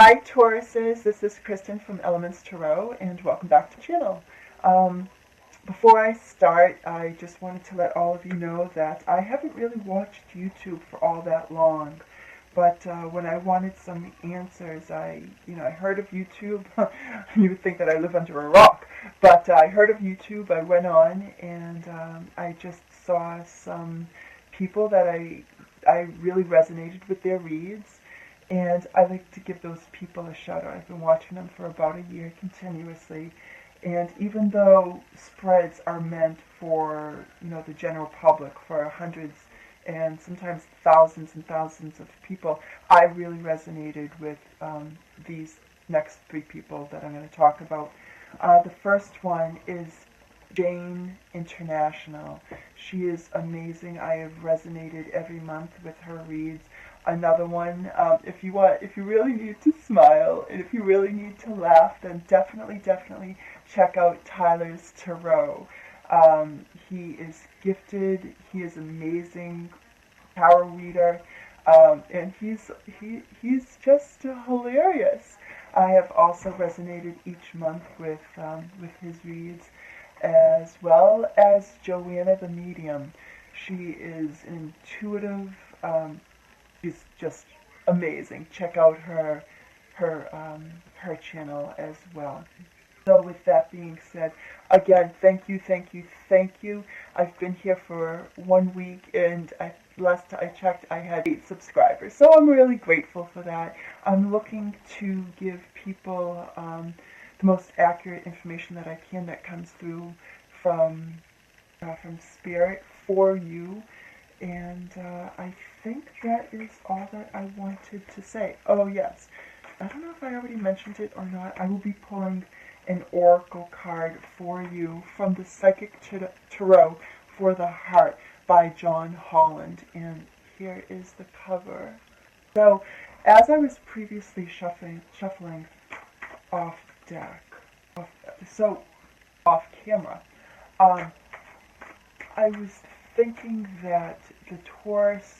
Hi Tauruses, this is Kristen from Elements Tarot and welcome back to the channel. Before I start, I just wanted to let all of you know that I haven't really watched YouTube for all that long, but when I wanted some answers, I heard of YouTube. You would think that I live under a rock, but I heard of YouTube. I went on and I just saw some people that I really resonated with their reads. And I like to give those people a shout out. I've been watching them for about a year continuously. And even though spreads are meant for, the general public, for hundreds and sometimes thousands and thousands of people, I really resonated with these next three people that I'm going to talk about. The first one is Jane International. She is amazing. I have resonated every month with her reads. Another one, if you really need to smile and if you really need to laugh, then definitely check out Tyler's Tarot. He is gifted. He is amazing tarot reader, and he's just hilarious. I have also resonated each month with his reads, as well as Joanna the Medium. She is an intuitive. She's just amazing. Check out her channel as well. So with that being said, again, thank you. I've been here for 1 week, and last I checked, I had 8 subscribers. So I'm really grateful for that. I'm looking to give people the most accurate information that I can that comes through from Spirit for you. And I think that is all that I wanted to say. Oh yes, I don't know if I already mentioned it or not. I will be pulling an oracle card for you from the Psychic Tarot for the Heart by John Holland. And here is the cover. So, as I was previously shuffling off camera, I was thinking that the Taurus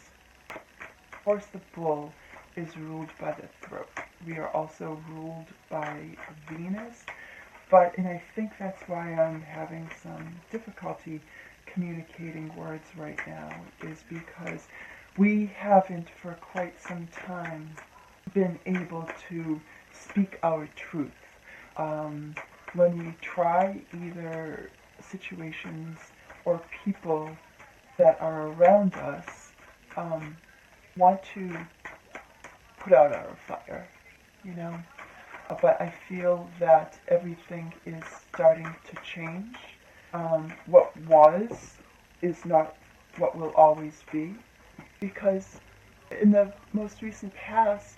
the bull, is ruled by the throat. We are also ruled by Venus, and I think that's why I'm having some difficulty communicating words right now, is because we haven't for quite some time been able to speak our truth. When we try, either situations or people that are around us want to put out our fire, But I feel that everything is starting to change. What was is not what will always be, because in the most recent past,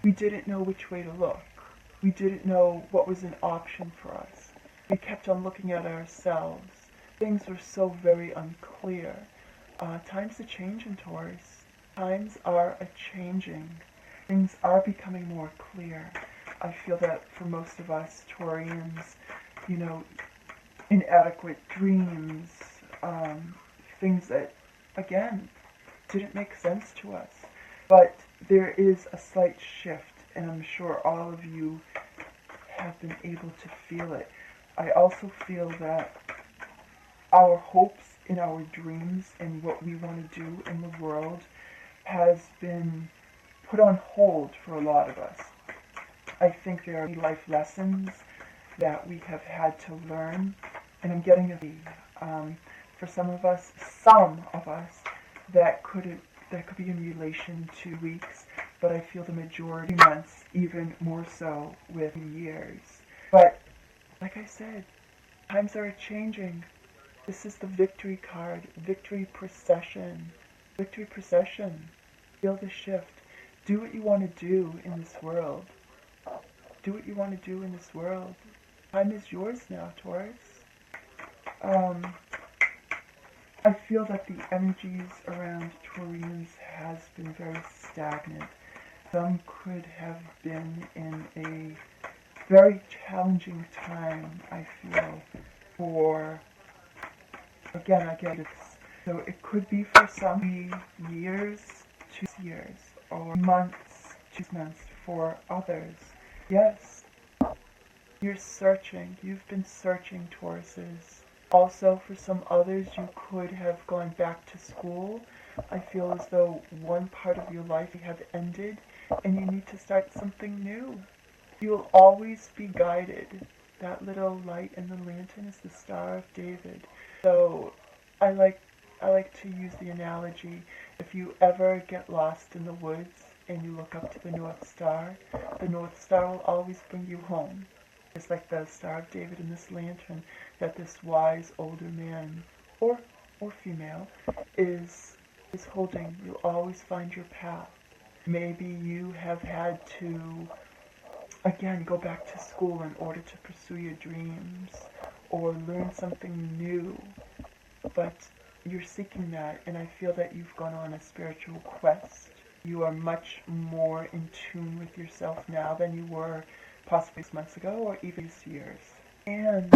we didn't know which way to look. We didn't know what was an option for us. We kept on looking at ourselves. Things were so very unclear. Times are changing, Taurus. Times are a-changing. Things are becoming more clear. I feel that for most of us Taurians, inadequate dreams, things that, again, didn't make sense to us. But there is a slight shift, and I'm sure all of you have been able to feel it. I also feel that our hopes in our dreams and what we want to do in the world has been put on hold for a lot of us. I think there are life lessons that we have had to learn, and I'm getting for some of us that could be in relation to weeks, but I feel the majority months, even more so with years. But like I said, times are changing. This is the victory card, victory procession. Victory procession. Feel the shift. Do what you want to do in this world. Do what you want to do in this world. Time is yours now, Taurus. I feel that the energies around Taurians has been very stagnant. Some could have been in a very challenging time, I feel, for, again, I get it. So it could be for some years, 2 years, or months, 2 months, for others. Yes, you're searching. You've been searching, Tauruses. Also, for some others, you could have gone back to school. I feel as though one part of your life have ended and you need to start something new. You'll always be guided. That little light in the lantern is the Star of David. So I like to use the analogy, if you ever get lost in the woods and you look up to the North Star will always bring you home. It's like the Star of David in this lantern that this wise older man or female is holding. You'll always find your path. Maybe you have had to again go back to school in order to pursue your dreams or learn something new, but you're seeking that, and I feel that you've gone on a spiritual quest. You are much more in tune with yourself now than you were possibly 6 months ago or even these years. And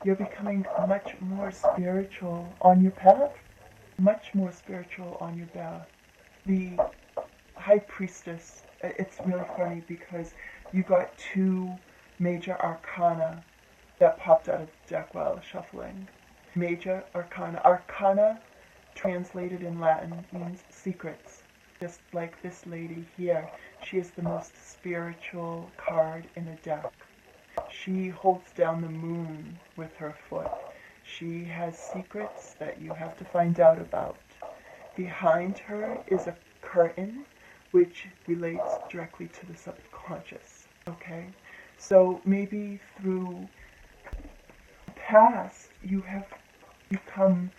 you're becoming much more spiritual on your path. Much more spiritual on your path. The High Priestess, it's really funny because you got two major arcana that popped out of the deck while I was shuffling. Major arcana. Arcana, translated in Latin, means secrets. Just like this lady here, she is the most spiritual card in a deck. She holds down the moon with her foot. She has secrets that you have to find out about. Behind her is a curtain which relates directly to the subconscious. Okay? So maybe through the past you have become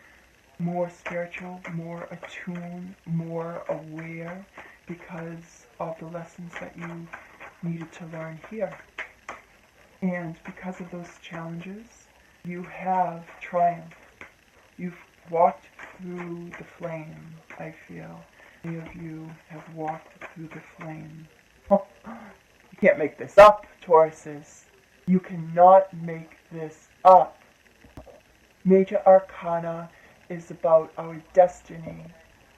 more spiritual, more attuned, more aware because of the lessons that you needed to learn here. And because of those challenges, you have triumphed. You've walked through the flame, I feel. Many of you have walked through the flame. You can't make this up, Tauruses. You cannot make this up. Major Arcana is about our destiny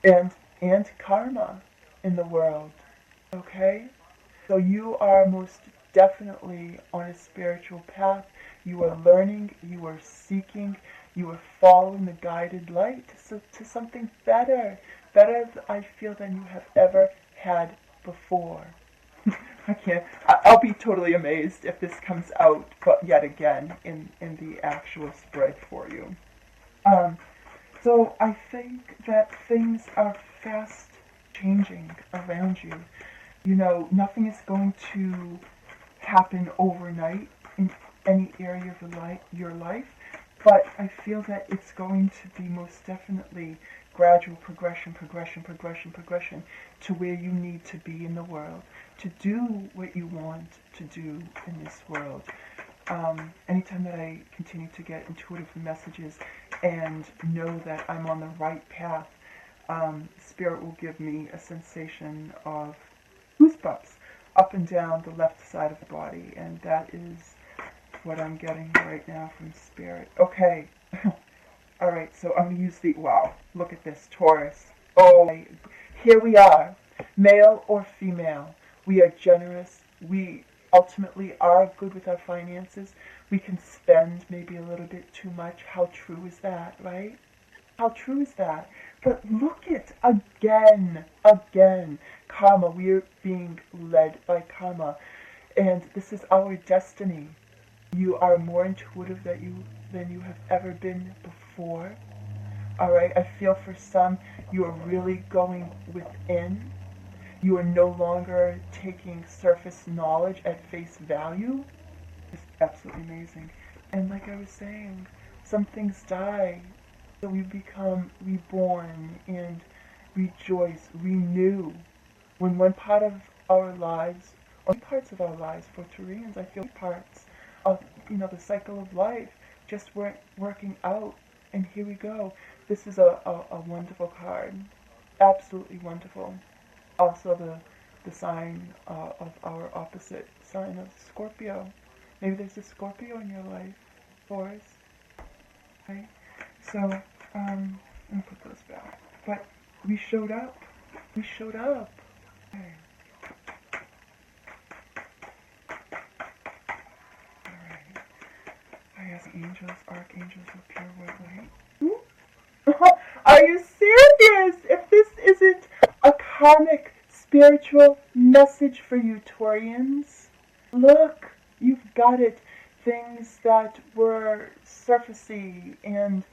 and karma in the world. Okay? So you are most definitely on a spiritual path. You are learning, you are seeking, you are following the guided light to something better. Better, I feel, than you have ever had before. I'll be totally amazed if this comes out, but yet again, in the actual spread for you. So I think that things are fast changing around you. You know, nothing is going to happen overnight in any area of your life, but I feel that it's going to be most definitely gradual progression to where you need to be in the world, to do what you want to do in this world. Anytime that I continue to get intuitive messages and know that I'm on the right path, Spirit will give me a sensation of goosebumps up and down the left side of the body, and that is what I'm getting right now from Spirit. Okay. Alright, so I'm going to use the, wow, look at this, Taurus. Oh, here we are, male or female. We are generous. We ultimately are good with our finances. We can spend maybe a little bit too much. How true is that, right? How true is that? But look it again. Karma, we are being led by karma. And this is our destiny. You are more intuitive than you have ever been before. Alright, I feel for some, you are really going within. You are no longer taking surface knowledge at face value. It's absolutely amazing. And like I was saying, some things die, so we become reborn and rejoice, renew. When one part of our lives, or parts of our lives for Taurians, I feel parts of the cycle of life just weren't working out, and here we go. This is a wonderful card, absolutely wonderful. Also the sign of our opposite sign of Scorpio. Maybe there's a Scorpio in your life, Taurus. Okay, so I'm gonna put those back. But we showed up. Okay. Angels, archangels of pure white light. Are you serious? If this isn't a karmic spiritual message for you, Taurians, look, you've got it. Things that were surfacey and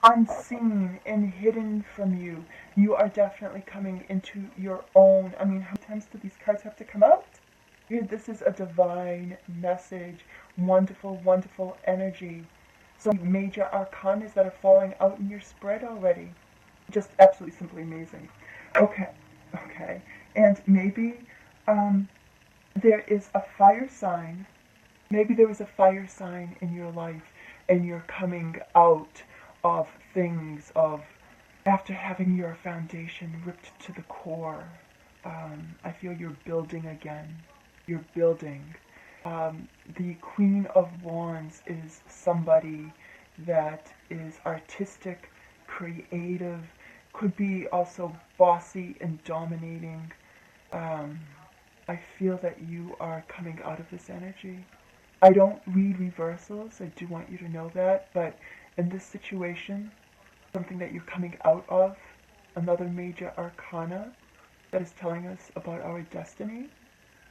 unseen and hidden from you, you are definitely coming into your own. I mean, how many times do these cards have to come out? This is a divine message. Wonderful, wonderful energy. Some major arcanas that are falling out in your spread already. Just absolutely simply amazing. Okay, okay. And maybe there is a fire sign. Maybe there was a fire sign in your life and you're coming out of things of after having your foundation ripped to the core. I feel you're building again. You're building. The Queen of Wands is somebody that is artistic, creative, could be also bossy and dominating. I feel that you are coming out of this energy. I don't read reversals, I do want you to know that, but in this situation, something that you're coming out of, another major arcana that is telling us about our destiny,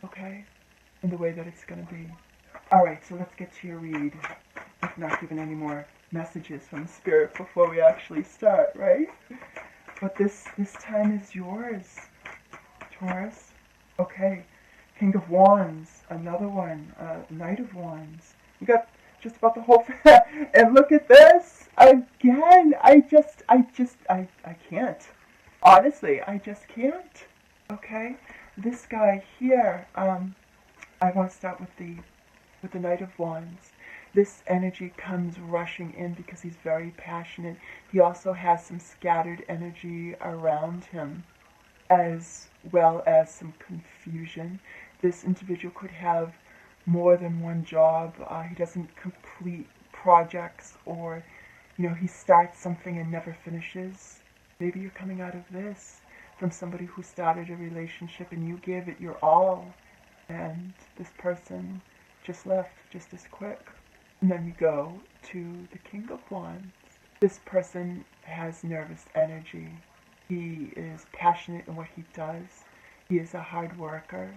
okay, and the way that it's going to be. Alright, so let's get to your read. I've not given any more messages from Spirit before we actually start, right? But this time is yours, Taurus. Okay, King of Wands, another one, Knight of Wands. You got just about the whole thing. And look at this again. I can't. Honestly, I just can't. Okay, this guy here. I want to start with the Knight of Wands. This energy comes rushing in because he's very passionate. He also has some scattered energy around him, as well as some confusion. This individual could have more than one job. He doesn't complete projects, or he starts something and never finishes. Maybe you're coming out of this from somebody who started a relationship and you gave it your all, and this person just left just as quick. And then you go to the King of Wands. This person has nervous energy. He is passionate in what he does. He is a hard worker.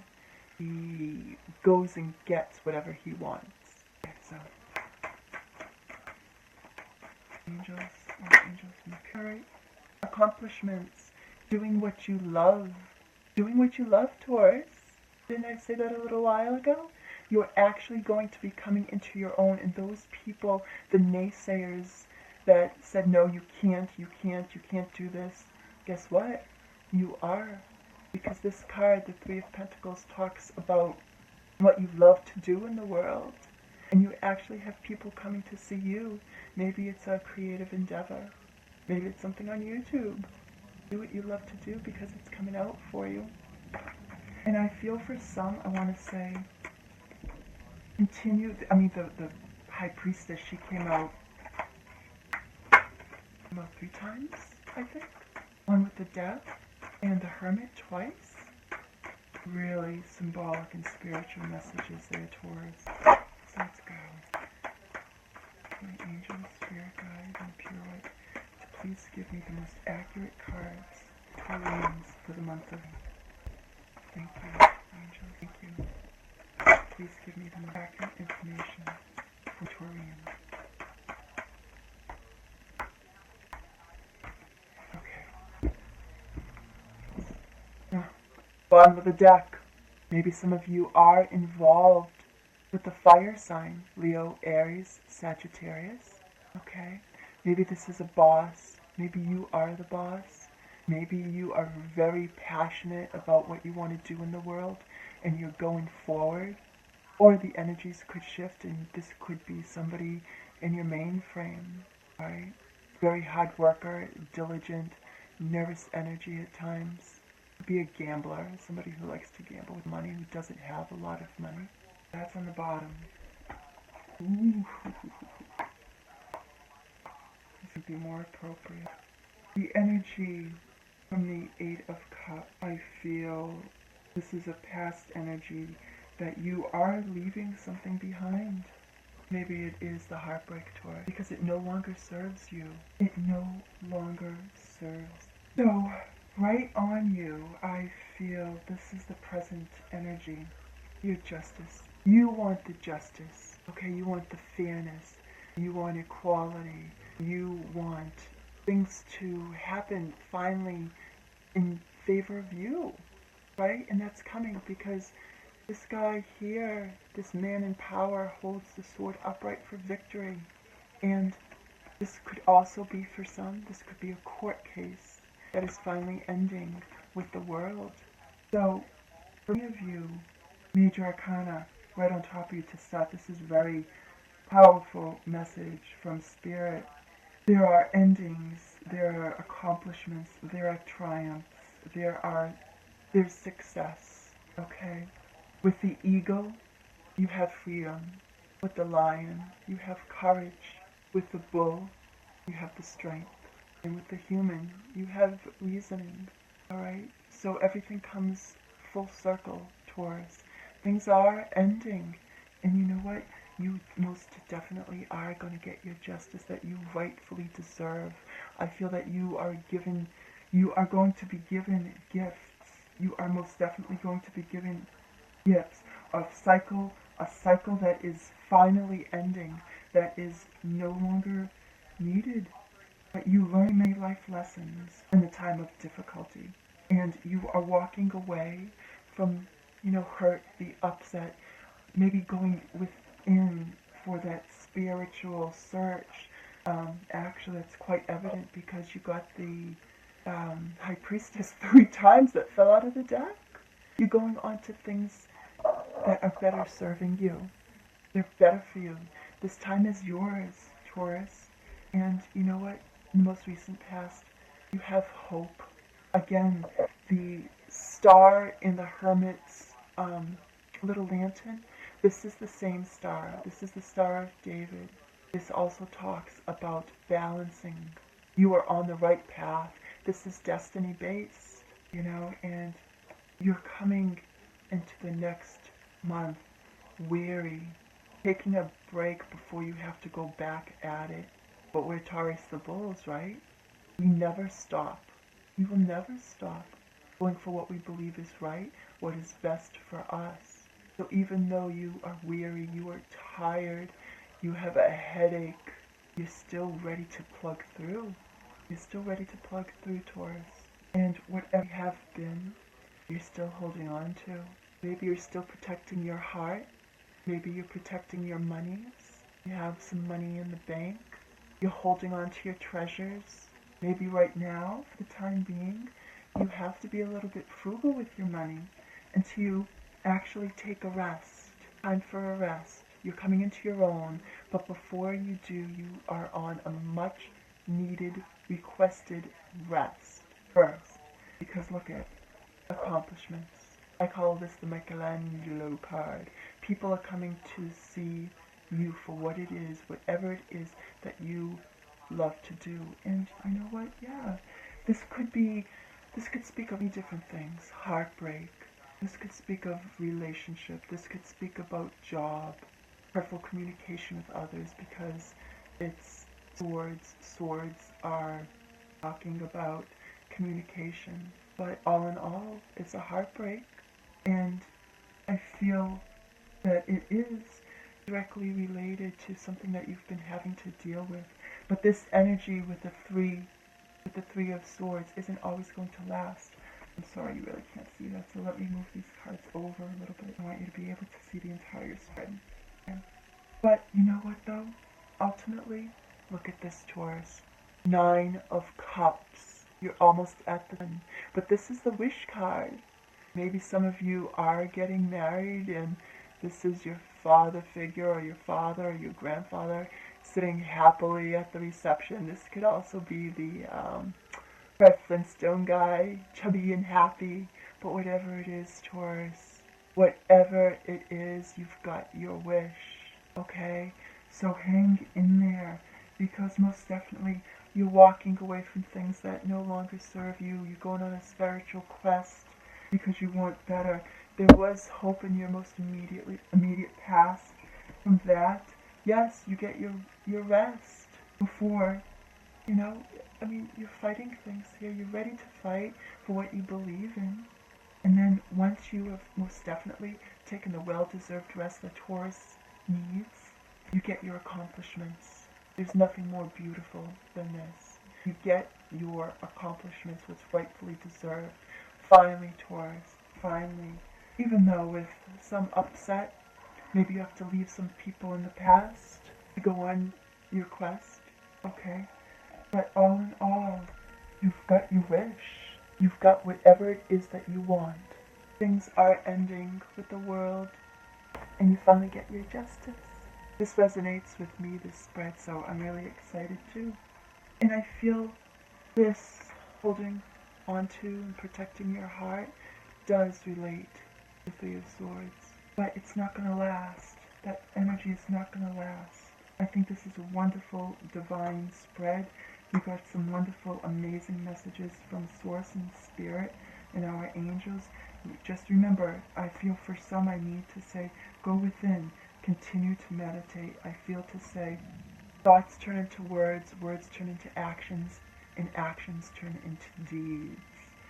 He goes and gets whatever he wants. Okay, so angels, archangels, Mercury. Accomplishments. Doing what you love. Doing what you love, Taurus. Didn't I say that a little while ago? You're actually going to be coming into your own, and those people, the naysayers that said, no, you can't do this, guess what? You are. Because this card, the Three of Pentacles, talks about what you love to do in the world. And you actually have people coming to see you. Maybe it's a creative endeavor. Maybe it's something on YouTube. Do what you love to do because it's coming out for you. And I feel for some, I want to say, continue. The High Priestess, she came out about 3 times, I think. One with the Death and the Hermit twice. Really symbolic and spiritual messages there, Taurus. So let's go. My angels, spirit guides, and pure light, to please give me the most accurate cards, Taurians, for the month of. Thank you, angels. Thank you. Please give me the most accurate information for Taurians. Okay. Now, bottom of the deck. Maybe some of you are involved with the fire sign, Leo, Aries, Sagittarius. Okay. Maybe this is a boss. Maybe you are the boss. Maybe you are very passionate about what you want to do in the world and you're going forward. Or the energies could shift and this could be somebody in your mainframe, right? Very hard worker, diligent, nervous energy at times. Be a gambler, somebody who likes to gamble with money, who doesn't have a lot of money. That's on the bottom. Ooh. This would be more appropriate. The energy from the Eight of Cups, I feel this is a past energy that you are leaving something behind. Maybe it is the heartbreak, Taurus, because it no longer serves you. It no longer serves. So, right on you, I feel this is the present energy. Your justice. You want the justice. Okay, you want the fairness. You want equality. You want things to happen finally in favor of you, right? And that's coming because this guy here, this man in power, holds the sword upright for victory. And this could also be for some, this could be a court case that is finally ending with the world. So, for many of you, Major Arcana right on top of you to start, this is very powerful message from Spirit. There are endings, there are accomplishments, there are triumphs, there's success, okay? With the eagle, you have freedom. With the lion, you have courage. With the bull, you have the strength. And with the human, you have reasoning, alright? So everything comes full circle, Taurus. Things are ending. And you know what? You most definitely are going to get your justice that you rightfully deserve. I feel that you are going to be given gifts. You are most definitely going to be given gifts. A cycle that is finally ending, that is no longer needed. But you learn many life lessons in the time of difficulty. And you are walking away from, hurt, the upset, maybe going within for that spiritual search. Actually, it's quite evident because you got the High Priestess 3 times that fell out of the deck. You're going on to things that are better serving you. They're better for you. This time is yours, Taurus. And you know what? In the most recent past, you have hope. Again, the star in the Hermit's little lantern, this is the same star. This is the Star of David. This also talks about balancing. You are on the right path. This is destiny based, and you're coming into the next month weary, taking a break before you have to go back at it. But we're Taurus the Bulls, right? We never stop. We will never stop going for what we believe is right, what is best for us. So even though you are weary, you are tired, you have a headache, you're still ready to plug through. You're still ready to plug through, Taurus. And whatever you have been, you're still holding on to. Maybe you're still protecting your heart. Maybe you're protecting your monies. You have some money in the bank. You're holding on to your treasures. Maybe right now, for the time being, you have to be a little bit frugal with your money until you actually take a rest. Time for a rest. You're coming into your own, but before you do, you are on a much needed, requested rest first. Because look at accomplishments. I call this the Michelangelo card. People are coming to see you for what it is, whatever it is that you love to do. And you know what? Yeah, this could speak of many different things. Heartbreak. This could speak of relationship. This could speak about job, careful communication with others, because it's swords. Swords are talking about communication. But all in all, it's a heartbreak. And I feel that it is directly related to something that you've been having to deal with. But this energy with the three of swords isn't always going to last. I'm sorry, you really can't see that, so let me move these cards over a little bit. I want you to be able to see the entire spread. Okay. But you know what though? Ultimately, look at this, Taurus. 9 of Cups. You're almost at the end. But this is the wish card. Maybe some of you are getting married and this is your father figure or your father or your grandfather sitting happily at the reception. This could also be the Fred Flintstone guy, chubby and happy. But whatever it is, Taurus, whatever it is, you've got your wish, okay? So hang in there, because most definitely you're walking away from things that no longer serve you. You're going on a spiritual quest because you want better. There was hope in your most immediate past. From that, Yes, you get your rest before, you know, I mean, you're fighting things here. You're ready to fight for what you believe in. And then once you have most definitely taken the well-deserved rest that Taurus needs, you get your accomplishments. There's nothing more beautiful than this. You get your accomplishments, what's rightfully deserved. Finally, Taurus, finally. Even though with some upset, maybe you have to leave some people in the past to go on your quest, okay? But all in all, you've got your wish. You've got whatever it is that you want. Things are ending with the world, and you finally get your justice. This resonates with me, this spread, so I'm really excited too. And I feel this holding onto and protecting your heart does relate to the Three of Swords. But it's not going to last. That energy is not going to last. I think this is a wonderful divine spread. We got some wonderful, amazing messages from Source and Spirit and our angels. Just remember, I feel for some I need to say, go within, continue to meditate. I feel to say, thoughts turn into words, words turn into actions, and actions turn into deeds.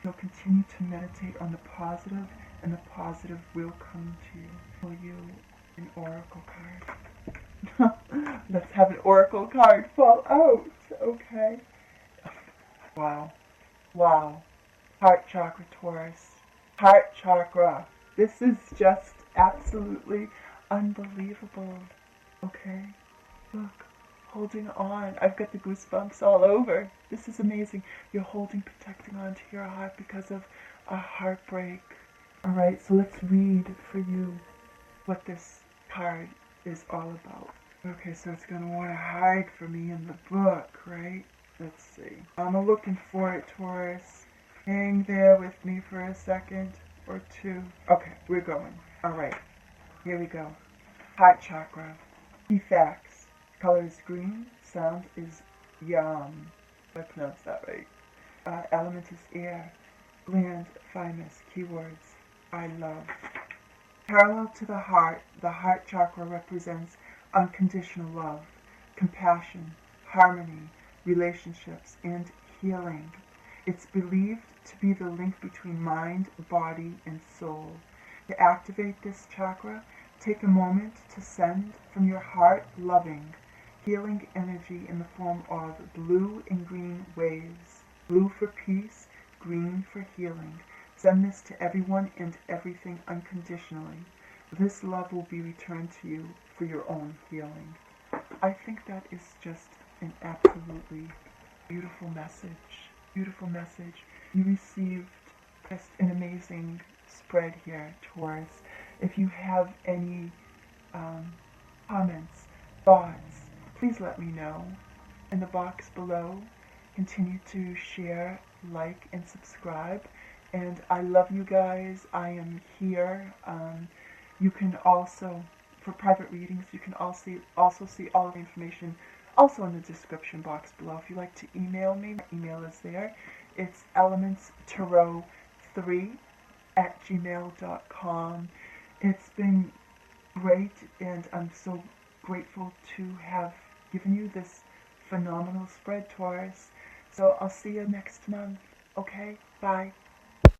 So continue to meditate on the positive, and the positive will come to you. For you, an oracle card. Let's have an oracle card fall out, okay? Wow. Wow. Heart chakra, Taurus. Heart chakra. This is just absolutely unbelievable. Okay? Look, holding on. I've got the goosebumps all over. This is amazing. You're holding, protecting onto your heart because of a heartbreak. Alright, so let's read for you what this card is all about. Okay, so it's going to want to hide for me in the book, right? Let's see. I'm looking for it, Taurus. Hang there with me for a second or two. Okay, we're going. Alright, here we go. Heart chakra. Key facts. Color is green. Sound is yum. If I pronounce that right. Element is air. Bland, fineness. Keywords. I love. Parallel to the heart chakra represents unconditional love, compassion, harmony, relationships, and healing. It's believed to be the link between mind, body, and soul. To activate this chakra, take a moment to send from your heart loving, healing energy in the form of blue and green waves. Blue for peace, green for healing. Send this to everyone and everything unconditionally. This love will be returned to you for your own healing. I think that is just an absolutely beautiful message. Beautiful message. You received just an amazing spread here, Taurus. If you have any comments, thoughts, please let me know in the box below. Continue to share, like, and subscribe. And I love you guys. I am here. You can also, for private readings, you can also see all the information also in the description box below. If you'd like to email me, my email is there. It's elementstarot3@gmail.com. It's been great, and I'm so grateful to have given you this phenomenal spread, Taurus. So I'll see you next month. Okay? Bye.